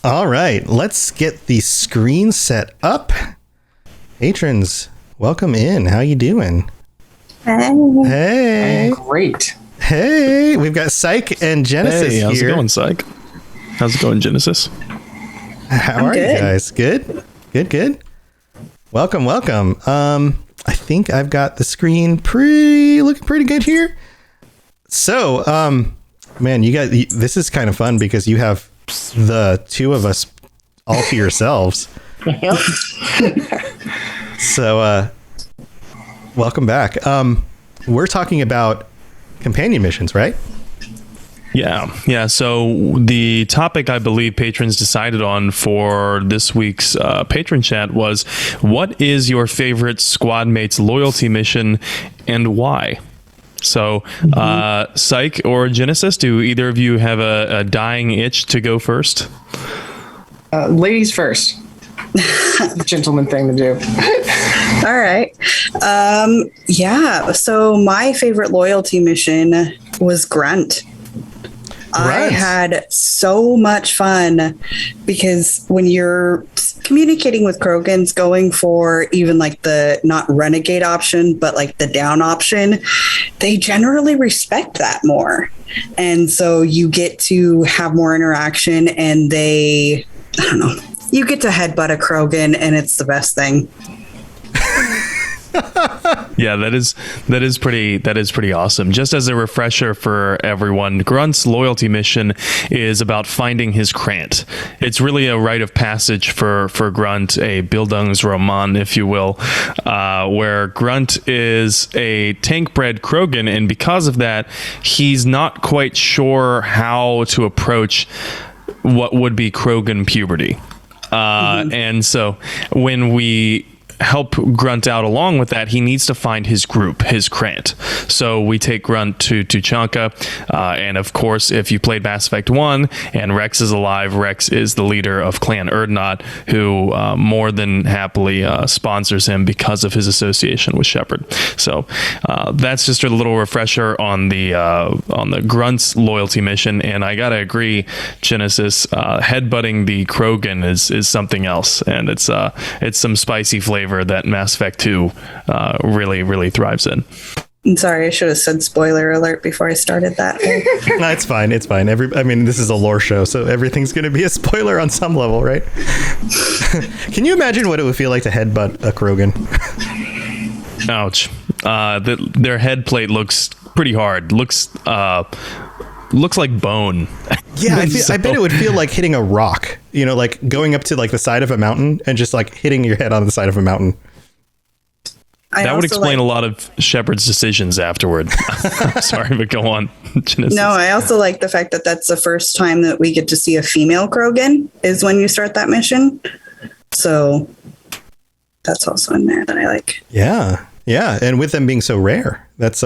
All right, let's get the screen set up. Patrons, welcome in. How you doing? Hey. Great. Hey, we've got Psych and Genesis here. How's it going, Psych? How's it going, Genesis? How are you guys? Good? Good? Welcome. I think I've got the screen looking pretty good here. So, man, you guys, this is kind of fun because you have the two of us all to yourselves. Yep. So, welcome back. We're talking about companion missions, right? Yeah. So the topic I believe patrons decided on for this week's patron chat was, what is your favorite squad mate's loyalty mission and why? So, Psych or Genesis, do either of you have a dying itch to go first? Ladies first. Gentleman thing to do. All right. So my favorite loyalty mission was Grunt. I had so much fun because when you're communicating with Krogans, going for even like the not renegade option, but like the down option, they generally respect that more. And so you get to have more interaction and you get to headbutt a Krogan and it's the best thing. Yeah, that is pretty awesome. Just as a refresher for everyone, Grunt's loyalty mission is about finding his Krant. It's really a rite of passage for Grunt, a Bildungsroman, if you will, where Grunt is a tank-bred Krogan, and because of that, he's not quite sure how to approach what would be Krogan puberty. And so when we help Grunt out along with that, he needs to find his group, his Krant. So we take Grunt to Tuchanka, and of course, if you played Mass Effect 1 and Rex is alive, Rex is the leader of Clan Erdnot, who more than happily sponsors him because of his association with Shepard. So that's just a little refresher on the Grunt's loyalty mission, and I gotta agree, Genesis, headbutting the Krogan is something else, and it's some spicy flavor that Mass Effect 2 really thrives in. I'm sorry, I should have said spoiler alert before I started that. No, it's fine. This is a lore show, so everything's going to be a spoiler on some level, right? Can you imagine what it would feel like to headbutt a Krogan? Ouch. Their head plate looks pretty hard. Looks like bone. Yeah, I bet it would feel like hitting a rock. You know, like going up to like the side of a mountain and just like hitting your head on the side of a mountain. That would explain a lot of Shepard's decisions afterward. Sorry, but go on, Genesis. No, I also like the fact that that's the first time that we get to see a female Krogan is when you start that mission. So that's also in there that I like. Yeah. And with them being so rare, that's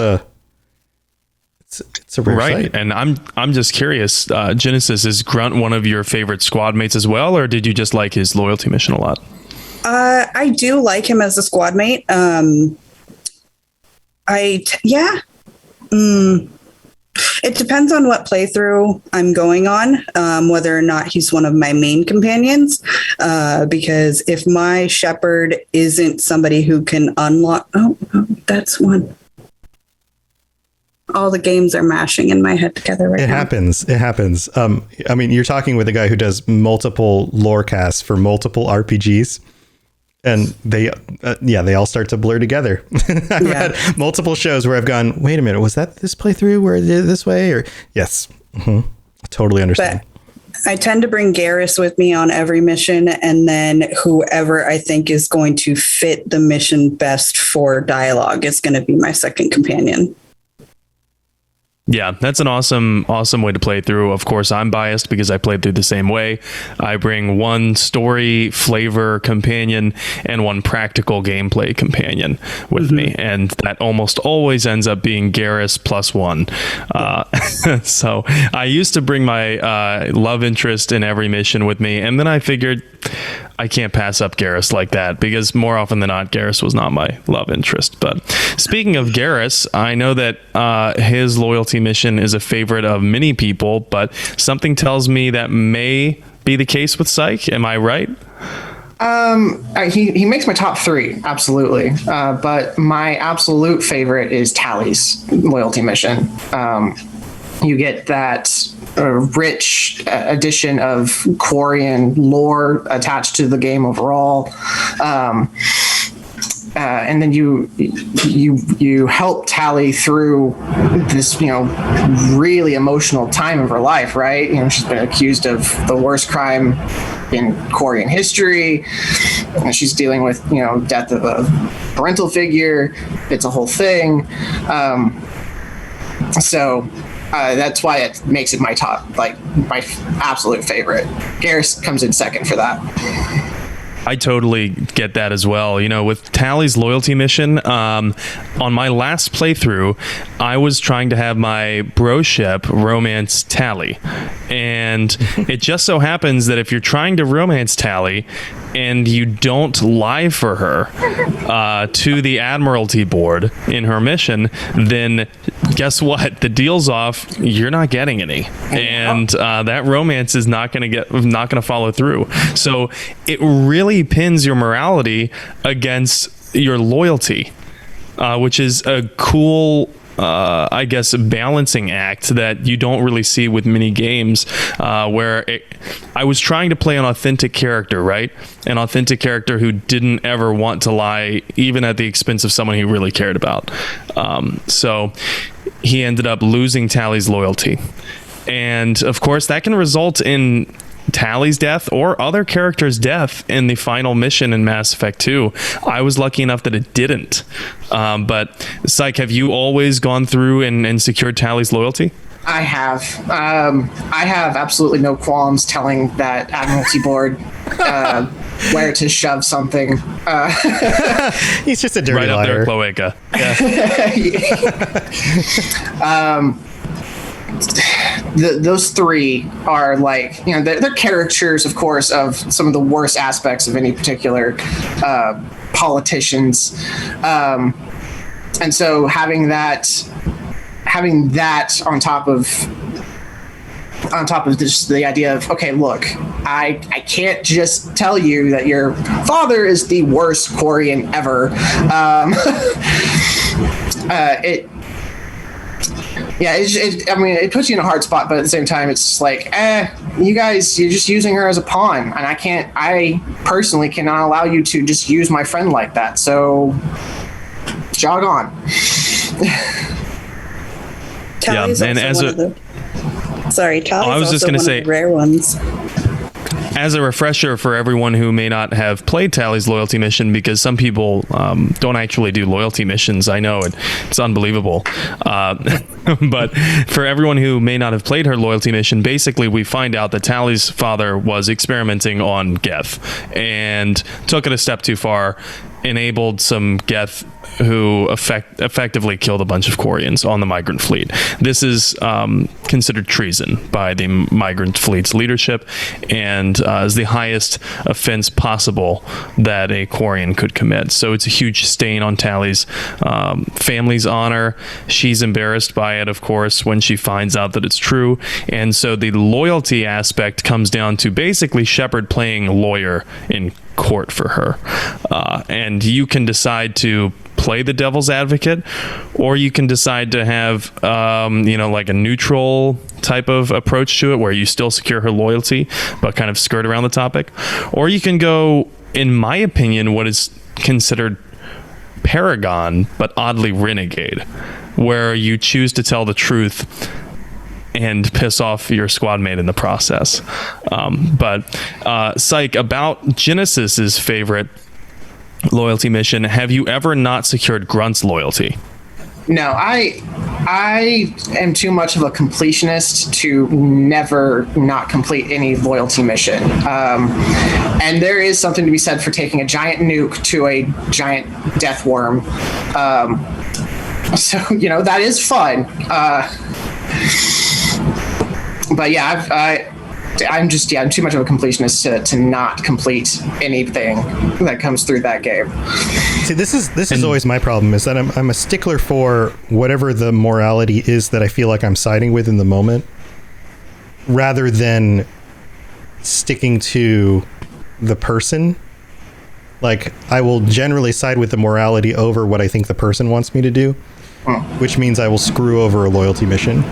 it's a rare sight. And I'm just curious, Genesis, is Grunt one of your favorite squad mates as well, or did you just like his loyalty mission a lot? I do like him as a squad mate. It depends on what playthrough I'm going on, whether or not he's one of my main companions. Because if my Shepard isn't somebody who can unlock, that's one. All the games are mashing in my head together right now. It happens. You're talking with a guy who does multiple lore casts for multiple RPGs, and they all start to blur together. I've had multiple shows where I've gone, wait a minute, was that this playthrough where it did it this way? Or yes, I totally understand. But I tend to bring Garrus with me on every mission, and then whoever I think is going to fit the mission best for dialogue is going to be my second companion. Yeah, that's an awesome way to play through. Of course, I'm biased because I played through the same way. I bring one story flavor companion and one practical gameplay companion with me, and that almost always ends up being Garrus plus one. So I used to bring my love interest in every mission with me, and then I figured I can't pass up Garrus like that, because more often than not, Garrus was not my love interest. But speaking of Garrus, I know that his loyalty mission is a favorite of many people, but something tells me that may be the case with Psych? Am I right? He makes my top 3, absolutely. But my absolute favorite is Tally's loyalty mission. You get that rich addition of Quarian lore attached to the game overall. And then you help Tally through this, really emotional time of her life, right? She's been accused of the worst crime in Quarian history. And she's dealing with, death of a parental figure. It's a whole thing. So that's why it makes it my top, my absolute favorite. Garrus comes in second for that. I totally get that as well. With Tally's loyalty mission, on my last playthrough, I was trying to have my broship romance Tally. And it just so happens that if you're trying to romance Tally and you don't lie for her to the Admiralty board in her mission, then guess what? The deal's off. You're not getting any, and that romance is not going to follow through. So it really pins your morality against your loyalty, which is a cool, I guess, balancing act that you don't really see with many games, where I was trying to play an authentic character, right? An authentic character who didn't ever want to lie, even at the expense of someone he really cared about. So he ended up losing Tally's loyalty. And of course, that can result in Tally's death or other characters' death in the final mission in Mass Effect 2. I was lucky enough that it didn't. But Psych, have you always gone through and secured Tally's loyalty? I have. I have absolutely no qualms telling that Admiralty board where to shove something. He's just a dirty right liar. Up there, Cloaca. Yeah. Those 3 are they're caricatures, of course, of some of the worst aspects of any particular politicians, and so having that on top of just the idea of, okay, look, I can't just tell you that your father is the worst Quarian ever. It puts you in a hard spot, but at the same time, it's just like, you guys, you're just using her as a pawn, and I personally cannot allow you to just use my friend like that, so jog on. Tally's and as Tally's I was just going to say, of the rare ones. As a refresher for everyone who may not have played Tally's loyalty mission, because some people don't actually do loyalty missions. I know it's unbelievable. But for everyone who may not have played her loyalty mission, basically we find out that Tally's father was experimenting on Geth and took it a step too far, enabled some Geth who effectively killed a bunch of Quarians on the migrant fleet. This is considered treason by the migrant fleet's leadership, and is the highest offense possible that a Quarian could commit. So it's a huge stain on Tally's family's honor. She's embarrassed by it, of course, when she finds out that it's true. And so the loyalty aspect comes down to basically Shepard playing lawyer in court for her. And you can decide to play the devil's advocate, or you can decide to have like a neutral type of approach to it where you still secure her loyalty but kind of skirt around the topic, or you can go, in my opinion, what is considered Paragon but oddly Renegade, where you choose to tell the truth and piss off your squad mate in the process. But Psych, about Genesis's favorite loyalty mission, have you ever not secured Grunt's loyalty? No, I am too much of a completionist to never not complete any loyalty mission. And there is something to be said for taking a giant nuke to a giant death worm. So, that is fun. But yeah, I'm too much of a completionist to not complete anything that comes through that game. See, this is always my problem, is that I'm a stickler for whatever the morality is that I feel like I'm siding with in the moment, rather than sticking to the person. Like, I will generally side with the morality over what I think the person wants me to do, which means I will screw over a loyalty mission.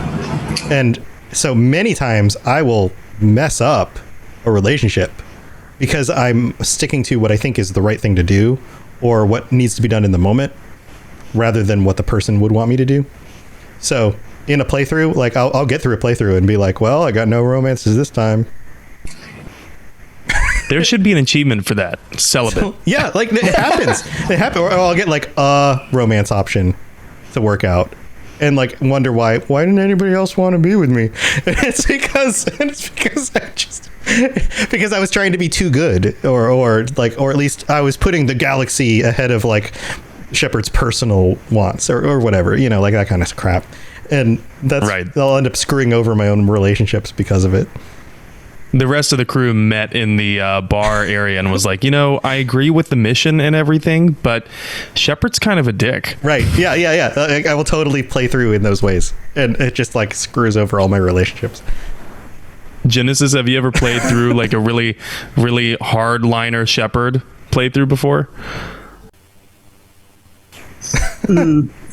And so many times I will mess up a relationship because I'm sticking to what I think is the right thing to do or what needs to be done in the moment rather than what the person would want me to do. So in a playthrough, like I'll get through a playthrough and be like, well, I got no romances this time. There should be an achievement for that. Celibate. Yeah, like it happens. It happens. Or I'll get like a romance option to work out and like wonder why didn't anybody else want to be with me? And it's because I was trying to be too good or at least I was putting the galaxy ahead of like Shepard's personal wants or whatever, you know, like that kind of crap. And that's right. I'll end up screwing over my own relationships because of it. The rest of the crew met in the bar area and was like, you know, I agree with the mission and everything, but Shepard's kind of a dick. Right. Yeah. I will totally play through in those ways. And it just like screws over all my relationships. Genesis, have you ever played through like a really, really hardliner Shepard playthrough before?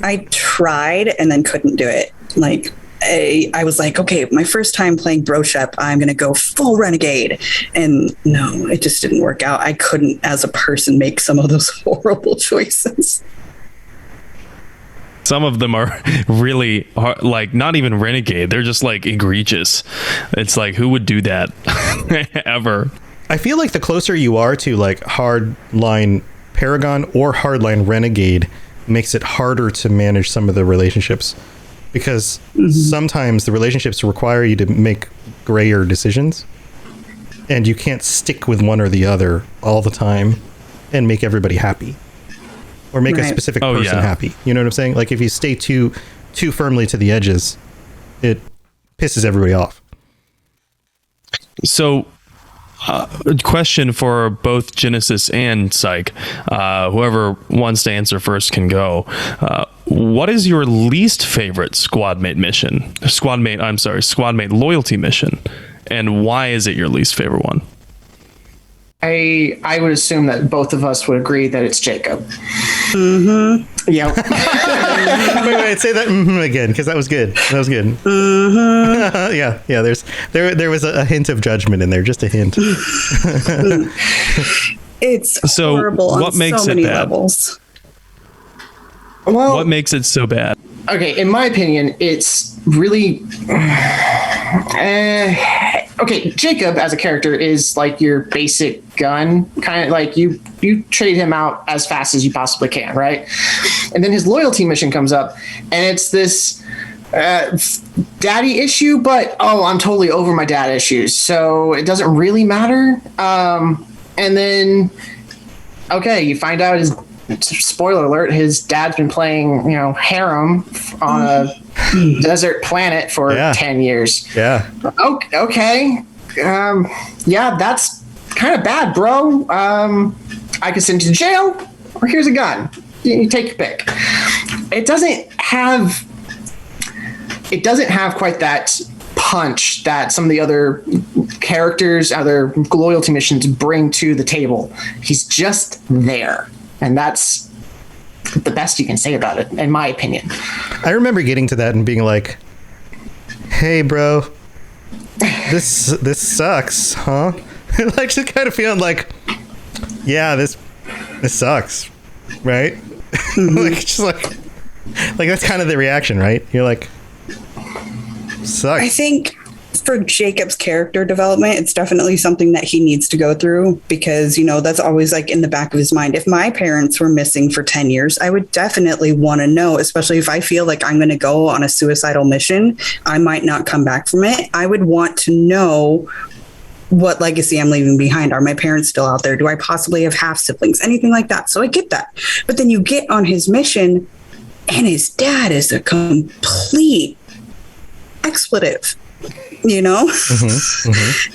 I tried and then couldn't do it. Like, I was like, okay, my first time playing Bro Shep, I'm going to go full renegade. And no, it just didn't work out. I couldn't, as a person, make some of those horrible choices. Some of them are really hard, like not even renegade. They're just like egregious. It's like, who would do that ever? I feel like the closer you are to like hardline Paragon or hardline renegade makes it harder to manage some of the relationships. Because sometimes the relationships require you to make grayer decisions and you can't stick with one or the other all the time and make everybody happy or make a specific person happy. You know what I'm saying? Like if you stay too firmly to the edges, it pisses everybody off. So question for both Genesis and Psych, whoever wants to answer first can go. What is your least favorite squad mate loyalty mission, and why is it your least favorite one? I would assume that both of us would agree that it's Jacob. Yeah. wait, say that again, because that was good. Yeah. There was a hint of judgment in there, just a hint. It's horrible on so many levels. Well, what makes it so bad? Okay, in my opinion, it's really okay. Jacob as a character is like your basic gun, kind of like you trade him out as fast as you possibly can, right? And then his loyalty mission comes up, and it's this daddy issue, but I'm totally over my dad issues, so it doesn't really matter. And then you find out his. Spoiler alert, his dad's been playing, harem on a desert planet for 10 years. Yeah. Okay. That's kind of bad, bro. I could send you to jail, or here's a gun. You take your pick. It doesn't have quite that punch that some of the other characters, other loyalty missions bring to the table. He's just there. And that's the best you can say about it, in my opinion. I remember getting to that and being like, hey, bro, this sucks, huh? Like, just kind of feeling like, yeah, this sucks, right? Like, just like that's kind of the reaction, right? You're like, sucks. I think for Jacob's character development, it's definitely something that he needs to go through because, that's always like in the back of his mind. If my parents were missing for 10 years, I would definitely want to know, especially if I feel like I'm going to go on a suicidal mission, I might not come back from it. I would want to know what legacy I'm leaving behind. Are my parents still out there? Do I possibly have half siblings? Anything like that. So I get that. But then you get on his mission and his dad is a complete expletive.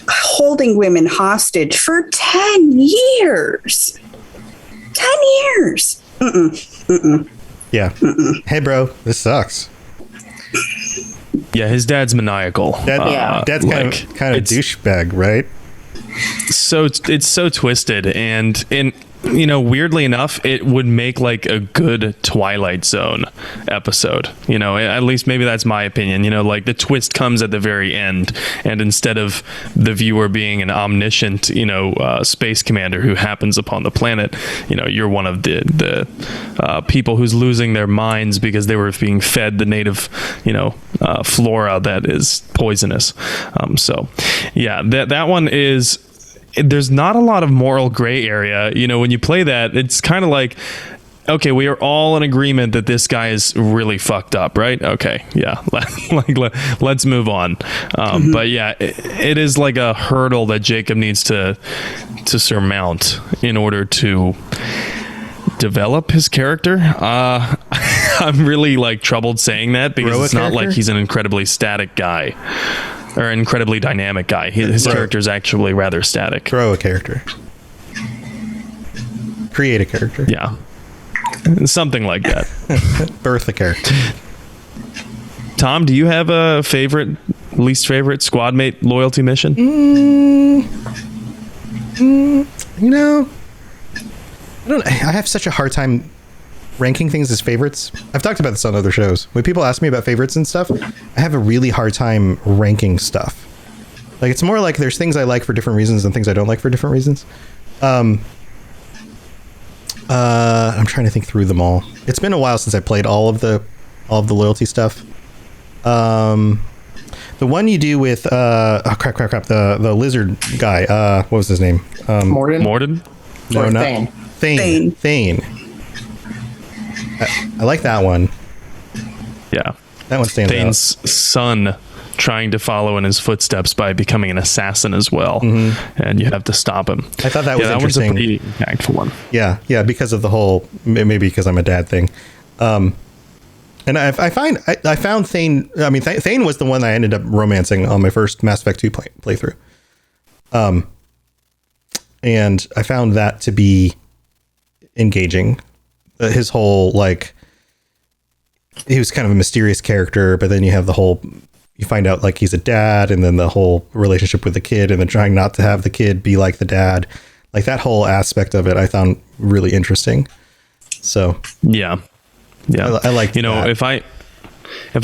Holding women hostage for 10 years. 10 years. Yeah. Hey, bro, this sucks. Yeah, his dad's maniacal. Dad's kind of douchebag, right? So it's so twisted, and weirdly enough, it would make like a good Twilight Zone episode. At least maybe that's my opinion. Like the twist comes at the very end, and instead of the viewer being an omniscient, space commander who happens upon the planet, you're one of the people who's losing their minds because they were being fed the native, flora that is poisonous. So yeah, that one is. There's not a lot of moral gray area. When you play that, it's kind of like, okay, we are all in agreement that this guy is really fucked up, right? Okay, yeah, let's move on. But yeah, it is like a hurdle that Jacob needs to surmount in order to develop his character. I'm really like troubled saying that because it's not like he's an incredibly static guy. Or incredibly dynamic guy. His character is actually rather static. Grow a character. Create a character. Yeah. Something like that. Birth a character. Tom, do you have a least favorite squad mate loyalty mission? I have such a hard time ranking things as favorites. I've talked about this on other shows. When people ask me about favorites and stuff, I have a really hard time ranking stuff. Like, it's more like there's things I like for different reasons and things I don't like for different reasons. I'm trying to think through them all. It's been a while since I played all of the loyalty stuff. The one you do with the lizard guy. What was his name? Morden? No, or not Thane. Thane. I like that one. Yeah. That one stands Thane's out. son trying to follow in his footsteps by becoming an assassin as well. And you have to stop him. I thought that was interesting. That was a pretty impactful one. Yeah, because of the whole, maybe because I'm a dad thing. And I found Thane, Thane was the one I ended up romancing on my first Mass Effect 2 playthrough. And I found that to be engaging. His whole, like, he was kind of a mysterious character, but then you find out like he's a dad, and then the whole relationship with the kid, and then trying not to have the kid be like the dad. Like, that whole aspect of it I found really interesting. So yeah, I like that. if I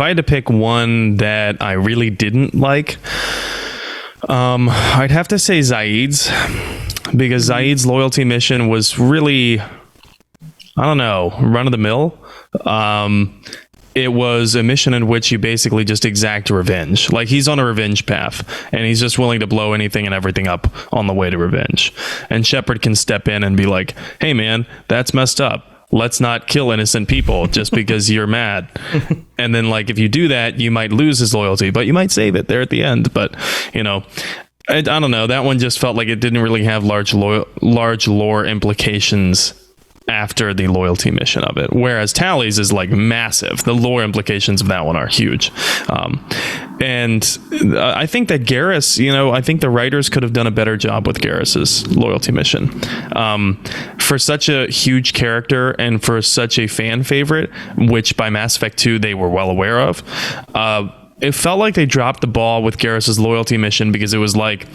had to pick one that I really didn't like, I'd have to say Zaid's, because Zaid's loyalty mission was really, I don't know, run of the mill. It was a mission in which you basically just exact revenge. Like, he's on a revenge path, and he's just willing to blow anything and everything up on the way to revenge. And Shepard can step in and be like, hey man, that's messed up. Let's not kill innocent people just because you're mad. And then, like, if you do that, you might lose his loyalty, but you might save it there at the end. But, I don't know. That one just felt like it didn't really have large lore implications after the loyalty mission of it, whereas Tally's is like massive. The lore implications of that one are huge. And I think that Garrus, I think the writers could have done a better job with Garrus's loyalty mission. For such a huge character and for such a fan favorite, which by Mass Effect 2 they were well aware of, it felt like they dropped the ball with Garrus's loyalty mission, because it was like,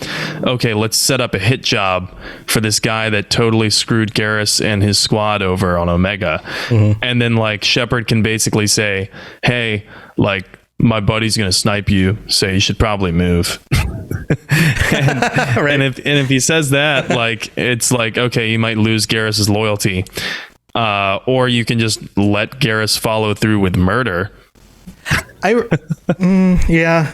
okay, let's set up a hit job for this guy that totally screwed Garrus and his squad over on Omega. And then, like, Shepard can basically say, hey, like, my buddy's going to snipe you, so you should probably move. and if he says that, like, it's like, okay, you might lose Garrus's loyalty. Or you can just let Garrus follow through with murder. Yeah.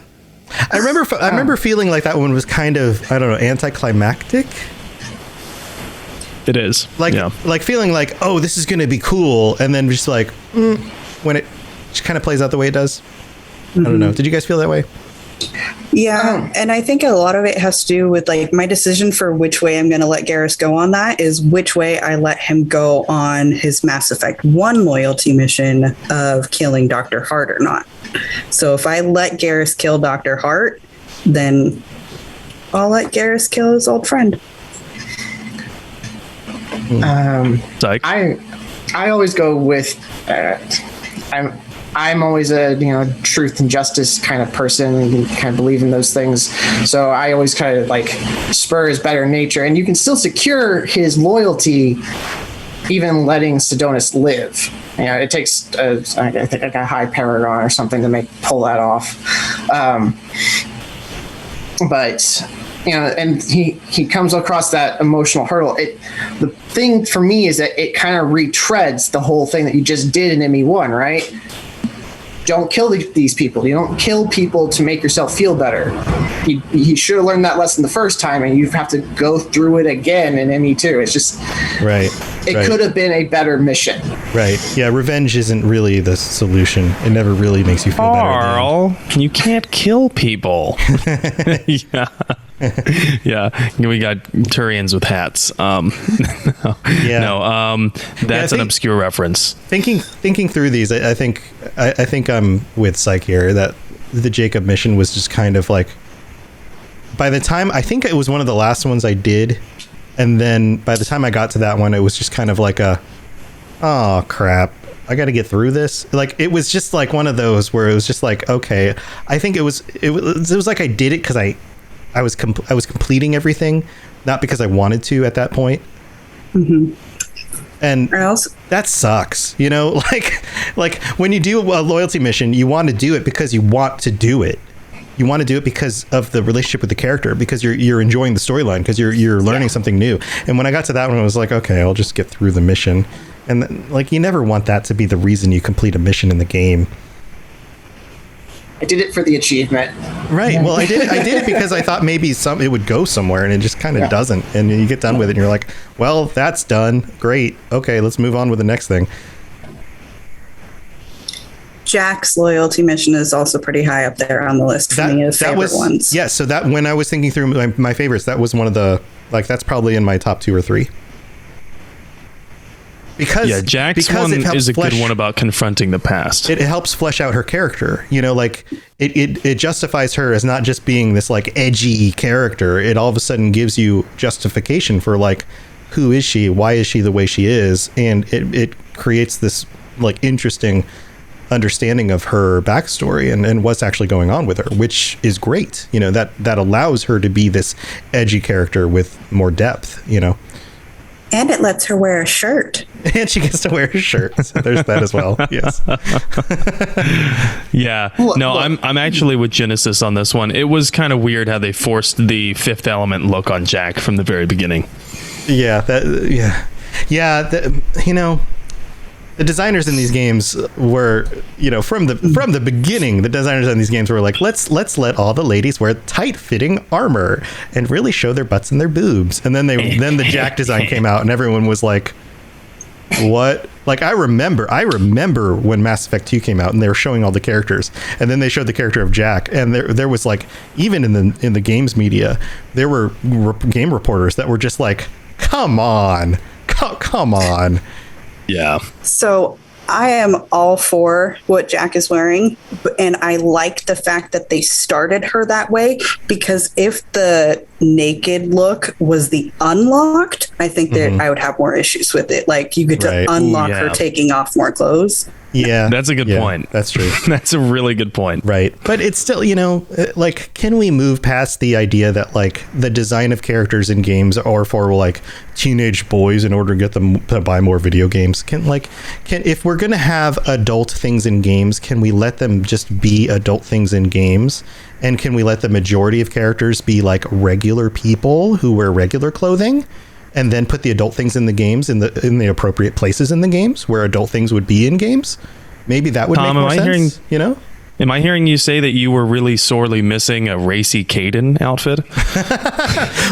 I remember feeling like that one was kind of, I don't know, anticlimactic. It is. Like feeling like, oh, this is going to be cool. And then just like, when it just kind of plays out the way it does. I don't know. Did you guys feel that way? Yeah. And I think a lot of it has to do with, like, my decision for which way I'm going to let Garrus go on that is which way I let him go on his Mass Effect 1 loyalty mission of killing Dr. Hart or not. So if I let Garrus kill Dr. Hart, then I'll let Garrus kill his old friend. I always go with I'm always a truth and justice kind of person, and kind of believe in those things. So I always kind of like spur his better nature, and you can still secure his loyalty, even letting Sidonius live. It takes I think like a high paragon or something to pull that off. But and he comes across that emotional hurdle. The thing for me is that it kind of retreads the whole thing that you just did in ME1, right? Don't kill these people. You don't kill people to make yourself feel better. You should have learned that lesson the first time, and you have to go through it again in ME2. It's just right. It could have been a better mission. Right. Yeah. Revenge isn't really the solution. It never really makes you feel better. Carl, you can't kill people. Yeah. Yeah, we got Turians with hats. That's an obscure reference. Thinking through these, I think I'm with Psych here, that the Jacob mission was just kind of like, by the time, I think it was one of the last ones I did, and then by the time I got to that one, it was just kind of like oh crap, I got to get through this. Like, it was just like one of those where it was just like, okay, I think it was like I did it because I was completing everything, not because I wanted to at that point. Mm-hmm. And that sucks, like when you do a loyalty mission, you want to do it because you want to do it. You want to do it because of the relationship with the character, because you're enjoying the storyline, because you're learning something new. And when I got to that one, I was like, okay, I'll just get through the mission. And then, like, you never want that to be the reason you complete a mission in the game. I did it for the achievement. Right. Well, I did it because I thought maybe it would go somewhere, and it just kind of doesn't. And you get done with it and you're like, well, that's done. Great. Okay, let's move on with the next thing. Jack's loyalty mission is also pretty high up there on the list for me of favorite ones. Yeah, so that when I was thinking through my favorites, that was one of the, like, that's probably in my top 2 or 3. Because Jack's one is a good one about confronting the past. It helps flesh out her character. Like it justifies her as not just being this like edgy character. It all of a sudden gives you justification for like, who is she? Why is she the way she is? And it creates this like interesting understanding of her backstory and what's actually going on with her, which is great. That allows her to be this edgy character with more depth. And it lets her wear a shirt. And she gets to wear a shirt. So there's that as well. Yes. Yeah. No, I'm actually with Genesis on this one. It was kind of weird how they forced the Fifth Element look on Jack from the very beginning. Yeah. The designers in these games were, from the beginning, the designers in these games were like, let's let all the ladies wear tight-fitting armor and really show their butts and their boobs. And then the Jack design came out, and everyone was like, what? Like, I remember when Mass Effect 2 came out, and they were showing all the characters, and then they showed the character of Jack, and there was like, even in the games media, there were game reporters that were just like, come on. Yeah. So I am all for what Jack is wearing, and I like the fact that they started her that way, because if the naked look was the unlocked, I think that I would have more issues with it. Like, you get to unlock her taking off more clothes. Yeah. That's a good point. That's true. That's a really good point. Right. But it's still, like, can we move past the idea that, like, the design of characters in games are for, like, teenage boys in order to get them to buy more video games? If we're going to have adult things in games, can we let them just be adult things in games? And can we let the majority of characters be, like, regular people who wear regular clothing? And then put the adult things in the games in the appropriate places in the games where adult things would be in games. Maybe that would make more sense. Am I hearing you say that you were really sorely missing a racy Caden outfit?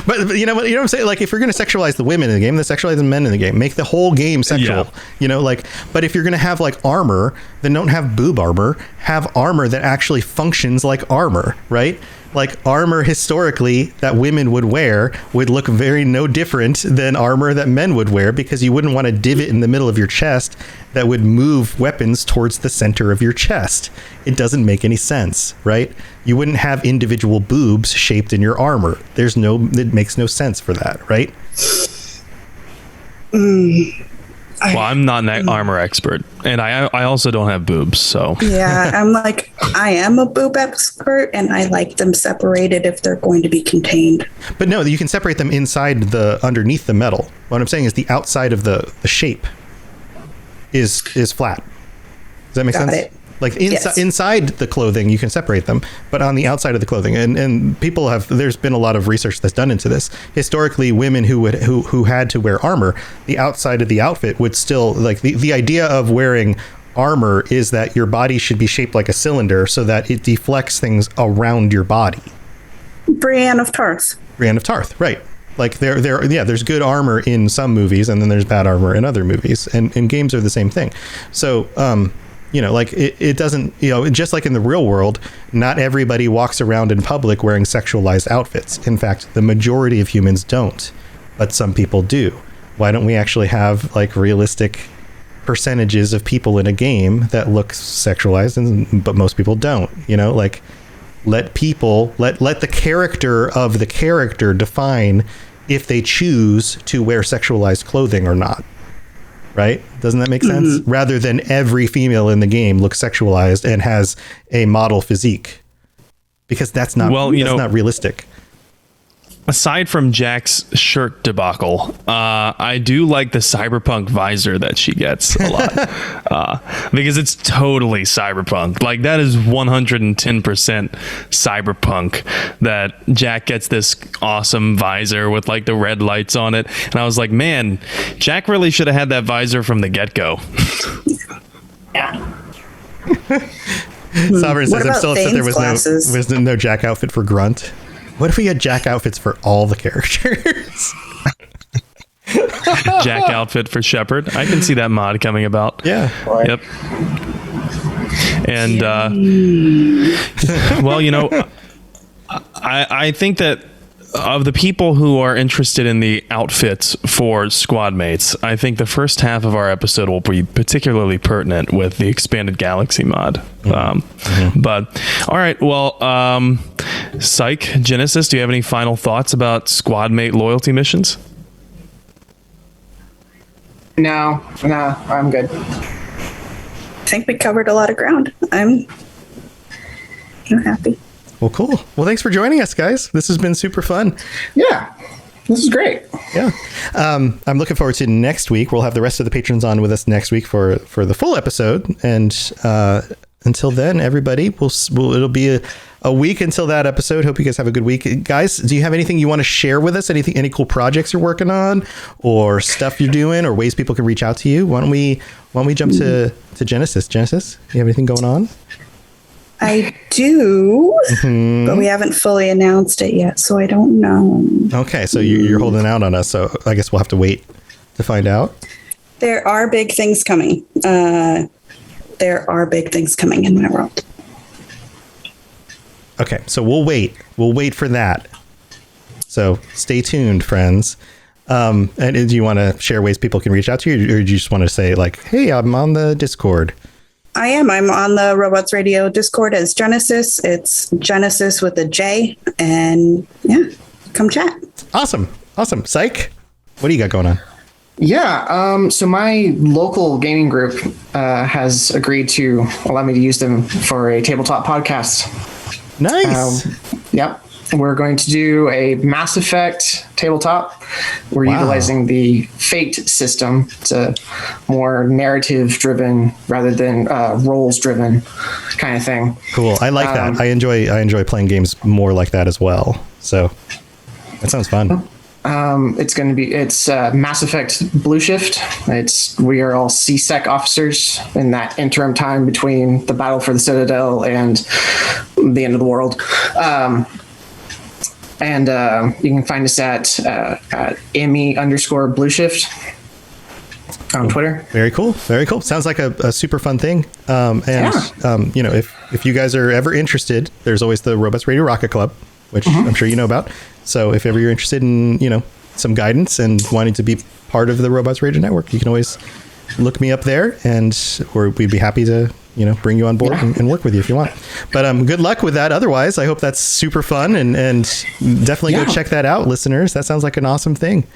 but you know what I'm saying? Like, if you're going to sexualize the women in the game, then sexualize the men in the game. Make the whole game sexual. Yeah. But if you're going to have like armor, then don't have boob armor. Have armor that actually functions like armor, right? Like, armor historically that women would wear would look very no different than armor that men would wear, because you wouldn't want a divot in the middle of your chest that would move weapons towards the center of your chest. It doesn't make any sense, right? You wouldn't have individual boobs shaped in your armor. It makes no sense for that, right? Well, I'm not an armor expert, and I also don't have boobs, so. Yeah, I'm like, I am a boob expert, and I like them separated if they're going to be contained. But no, you can separate them underneath the metal. What I'm saying is the outside of the shape is flat. Does that make sense? It. Like inside the clothing, you can separate them, but on the outside of the clothing, and people there's been a lot of research that's done into this. Historically, women who had to wear armor, the outside of the outfit would still, like, the idea of wearing armor is that your body should be shaped like a cylinder so that it deflects things around your body. Brienne of Tarth, right. Like there's good armor in some movies, and then there's bad armor in other movies, and games are the same thing. So, like it doesn't, just like in the real world, not everybody walks around in public wearing sexualized outfits. In fact, the majority of humans don't, but some people do. Why don't we actually have like realistic percentages of people in a game that look sexualized, but most people don't, like let the character of the character define if they choose to wear sexualized clothing or not. Right? Doesn't that make sense? Mm-hmm. Rather than every female in the game looks sexualized and has a model physique, because that's not not realistic. Aside from Jack's shirt debacle, I do like the cyberpunk visor that she gets a lot because it's totally cyberpunk. Like that is 110% cyberpunk that Jack gets this awesome visor with like the red lights on it. And I was like, man, Jack really should have had that visor from the get-go. Yeah. Sovereign says, I'm still upset there was no Jack outfit for Grunt. What if we had Jack outfits for all the characters? Jack outfit for Shepard. I can see that mod coming about. Yeah. Right. Yep. And, I think that of the people who are interested in the outfits for squad mates, I think the first half of our episode will be particularly pertinent with the expanded galaxy mod. But all right, well, Psych, Genesis, do you have any final thoughts about squad mate loyalty missions? No, I'm good. I think we covered a lot of ground. I'm happy. Well, cool. Well, thanks for joining us, guys. This has been super fun. Yeah, this is great. Yeah. I'm looking forward to next week. We'll have the rest of the patrons on with us next week for the full episode. And until then, everybody, it'll be a week until that episode. Hope you guys have a good week. Guys, do you have anything you want to share with us? Any cool projects you're working on or stuff you're doing or ways people can reach out to you? Why don't we jump to Genesis? Genesis, you have anything going on? I do, but we haven't fully announced it yet, so I don't know. Okay, so you're holding out on us, so I guess we'll have to wait to find out. There are big things coming. In my world. Okay, so we'll wait. We'll wait for that. So stay tuned, friends. And do you want to share ways people can reach out to you, or do you just want to say like, hey, I'm on the Discord? I am. I'm on the Robots Radio Discord as Genesis. It's Genesis with a J. And yeah, come chat. Awesome. Psych, what do you got going on? Yeah. So my local gaming group has agreed to allow me to use them for a tabletop podcast. Nice. Yep. We're going to do a Mass Effect tabletop. We're utilizing the Fate system. It's a more narrative-driven rather than roles-driven kind of thing. Cool. I like that. I enjoy playing games more like that as well. So that sounds fun. It's Mass Effect Blue Shift. We are all C-Sec officers in that interim time between the battle for the Citadel and the end of the world. And you can find us at ME_Blue Shift on Twitter. Very cool. Sounds like a super fun thing. If you guys are ever interested, there's always the Robots Radio Rocket Club, which I'm sure you know about. So if ever you're interested in, some guidance and wanting to be part of the Robots Radio Network, you can always look me up there, or we'd be happy to bring you on board and work with you if you want. But good luck with that. Otherwise, I hope that's super fun and definitely go check that out, listeners. That sounds like an awesome thing.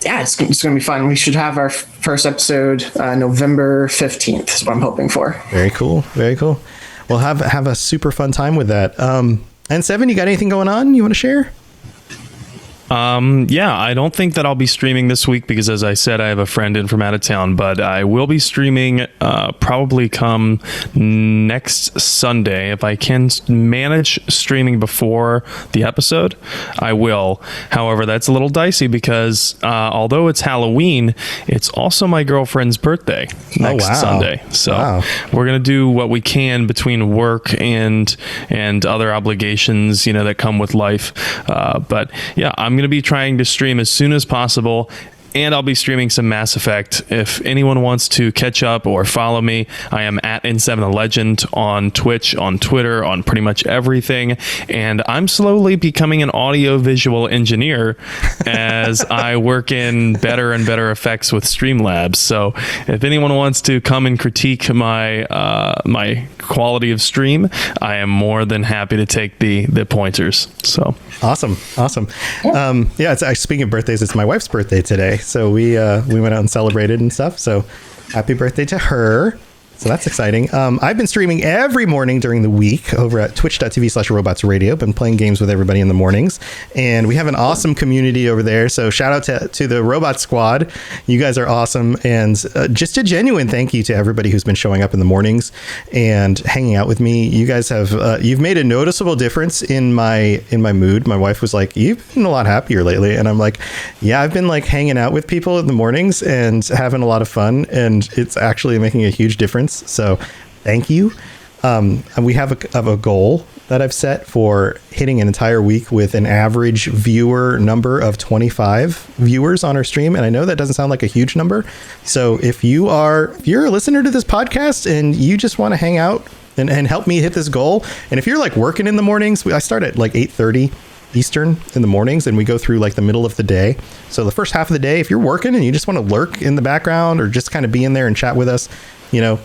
yeah, it's going to be fun. We should have our first episode November 15th is what I'm hoping for. Very cool. Very cool. We'll have a super fun time with that. And Seven, you got anything going on you want to share? Yeah, I don't think that I'll be streaming this week because, as I said, I have a friend in from out of town, but I will be streaming probably come next Sunday. If I can manage streaming before the episode, I will. However, that's a little dicey because although it's Halloween, it's also my girlfriend's birthday next Sunday. So we're going to do what we can between work and other obligations, that come with life. But yeah, I'm going to be trying to stream as soon as possible, and I'll be streaming some Mass Effect. If anyone wants to catch up or follow me, I am at N7TheLegend on Twitch, on Twitter, on pretty much everything. And I'm slowly becoming an audio-visual engineer as I work in better and better effects with Streamlabs. So if anyone wants to come and critique my my quality of stream, I am more than happy to take the pointers. So awesome. Yeah, it's speaking of birthdays, it's my wife's birthday today. So we went out and celebrated and stuff. So happy birthday to her. So that's exciting. I've been streaming every morning during the week over at twitch.tv/robotsradio. Been playing games with everybody in the mornings, and we have an awesome community over there. So shout out to the Robot Squad. You guys are awesome, and just a genuine thank you to everybody who's been showing up in the mornings and hanging out with me. You guys have you've made a noticeable difference in my mood. My wife was like, "You've been a lot happier lately," and I'm like, "Yeah, I've been like hanging out with people in the mornings and having a lot of fun, and it's actually making a huge difference." So thank you. And we have a goal that I've set for hitting an entire week with an average viewer number of 25 viewers on our stream. And I know that doesn't sound like a huge number. So if you're a listener to this podcast and you just want to hang out and help me hit this goal, and if you're like working in the mornings, I start at like 8:30 Eastern in the mornings, and we go through like the middle of the day. So the first half of the day, if you're working and you just want to lurk in the background or just kind of be in there and chat with us,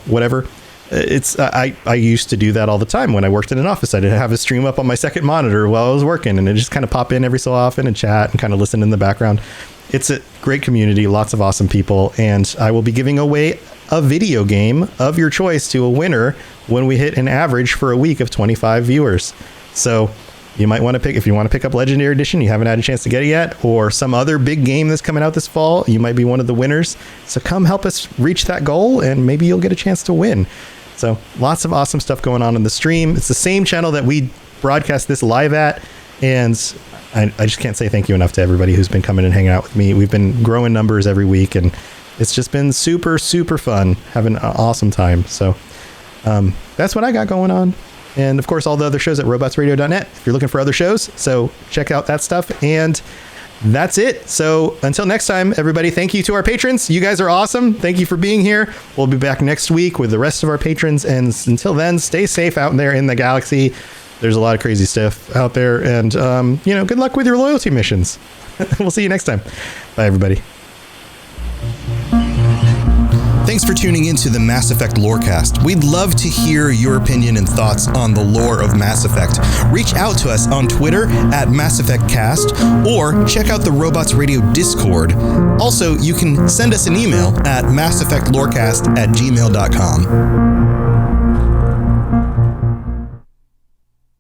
whatever. It's I used to do that all the time when I worked in an office. I'd have a stream up on my second monitor while I was working, and I just kind of pop in every so often and chat and kind of listen in the background. It's a great community, lots of awesome people, and I will be giving away a video game of your choice to a winner when we hit an average for a week of 25 viewers. So you might want to if you want to pick up Legendary Edition, you haven't had a chance to get it yet, or some other big game that's coming out this fall, you might be one of the winners. So come help us reach that goal, and maybe you'll get a chance to win. So lots of awesome stuff going on in the stream. It's the same channel that we broadcast this live at, and I just can't say thank you enough to everybody who's been coming and hanging out with me. We've been growing numbers every week, and it's just been super, super fun, having an awesome time. So that's what I got going on. And of course, all the other shows at robotsradio.net if you're looking for other shows. So check out that stuff. And that's it. So until next time, everybody, thank you to our patrons. You guys are awesome. Thank you for being here. We'll be back next week with the rest of our patrons. And until then, stay safe out there in the galaxy. There's a lot of crazy stuff out there. And, good luck with your loyalty missions. We'll see you next time. Bye, everybody. Thanks for tuning into the Mass Effect Lorecast. We'd love to hear your opinion and thoughts on the lore of Mass Effect. Reach out to us on Twitter at Mass Effect Cast, or check out the Robots Radio Discord. Also, you can send us an email at masseffectlorecast@gmail.com.